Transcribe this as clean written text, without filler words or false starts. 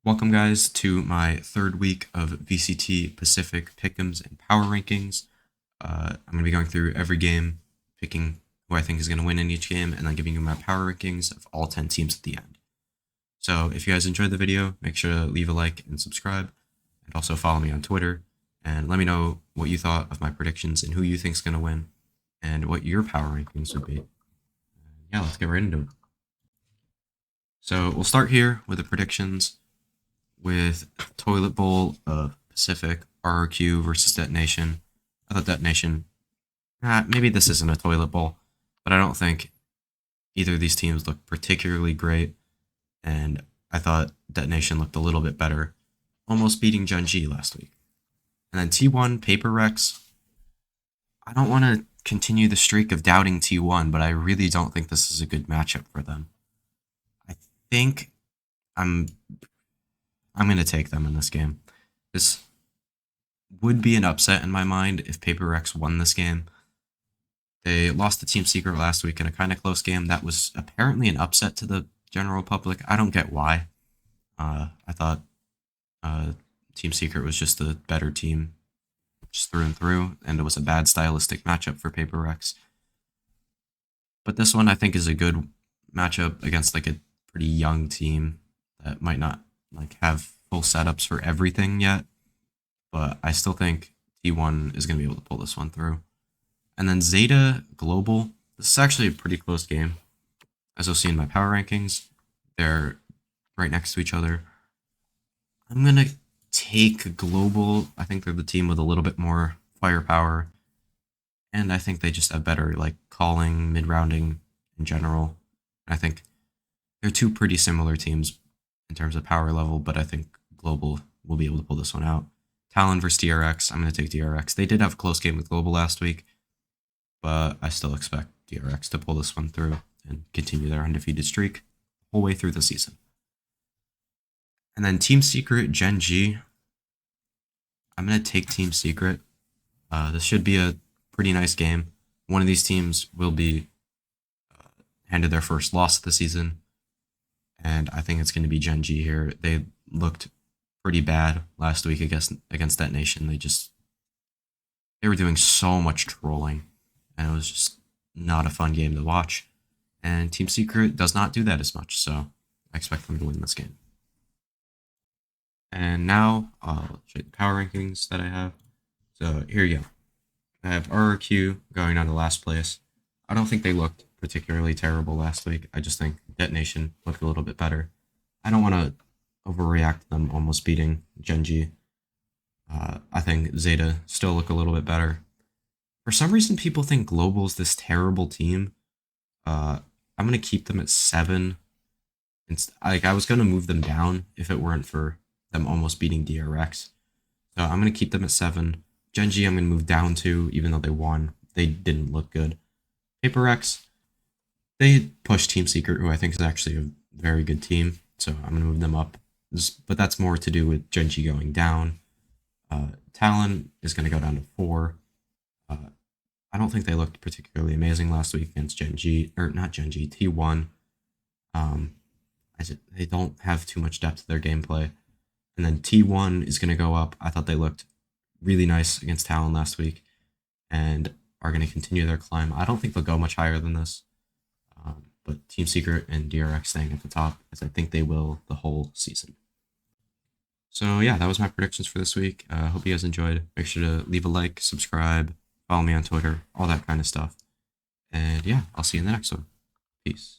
Welcome, guys, to my third week of VCT Pacific Pick'ems and Power Rankings. I'm going to be going through every game, picking who I think is going to win in each game, and then giving you my power rankings of all 10 teams at the end. So if you guys enjoyed the video, make sure to leave a like and subscribe, and also follow me on Twitter, and let me know what you thought of my predictions and who you think is going to win, and what your power rankings would be. Yeah, let's get right into it. So we'll start here with the predictions with Toilet Bowl of Pacific, RRQ versus Detonation. I thought Detonation, maybe this isn't a Toilet Bowl, but I don't think either of these teams looked particularly great, and I thought Detonation looked a little bit better, almost beating Genji last week. And then T1, Paper Rex. I don't want to continue the streak of doubting T1, but I really don't think this is a good matchup for them. I think I'm going to take them in this game. This would be an upset in my mind if Paper Rex won this game. They lost to Team Secret last week in a kind of close game. That was apparently an upset to the general public. I don't get why. I thought Team Secret was just a better team, just through and through, and it was a bad stylistic matchup for Paper Rex. But this one I think is a good matchup against like a pretty young team that might not have full setups for everything yet, but I still think T1 is going to be able to pull this one through. And then Zeta Global, this is actually a pretty close game. As you'll see in my power rankings, they're right next to each other. I'm going to take Global. I think they're the team with a little bit more firepower, and I think they just have better calling, mid-rounding in general. I think they're two pretty similar teams in terms of power level, but I think Global will be able to pull this one out. Talon versus DRX. I'm going to take DRX. They did have a close game with Global last week, but I still expect DRX to pull this one through and continue their undefeated streak the whole way through the season. And then Team Secret, Gen G. I'm going to take Team Secret. This should be a pretty nice game. One of these teams will be handed their first loss of the season, and I think it's going to be Gen G here. They looked pretty bad last week against Detonation. They were doing so much trolling, and it was just not a fun game to watch. And Team Secret does not do that as much, so I expect them to win this game. And now I'll show you the power rankings that I have. So here you go. I have RRQ going down to last place. I don't think they looked particularly terrible last week. I just think Detonation looked a little bit better. I don't want to overreact to them almost beating Gen G. I think Zeta still look a little bit better. For some reason, people think Global's this terrible team. I'm going to keep them at 7. I was going to move them down if it weren't for them almost beating DRX. So I'm going to keep them at 7. Gen G I'm going to move down to, even though they won. They didn't look good. Paper X, they pushed Team Secret, who I think is actually a very good team. So I'm going to move them up. But that's more to do with Gen G going down. Talon is going to go down to 4. I don't think they looked particularly amazing last week against Gen G, or not Gen G, T1. They don't have too much depth to their gameplay. And then T1 is going to go up. I thought they looked really nice against Talon last week and are going to continue their climb. I don't think they'll go much higher than this. But Team Secret and DRX staying at the top, as I think they will the whole season. So yeah, that was my predictions for this week. Hope you guys enjoyed. Make sure to leave a like, subscribe, follow me on Twitter, all that kind of stuff. And yeah, I'll see you in the next one. Peace.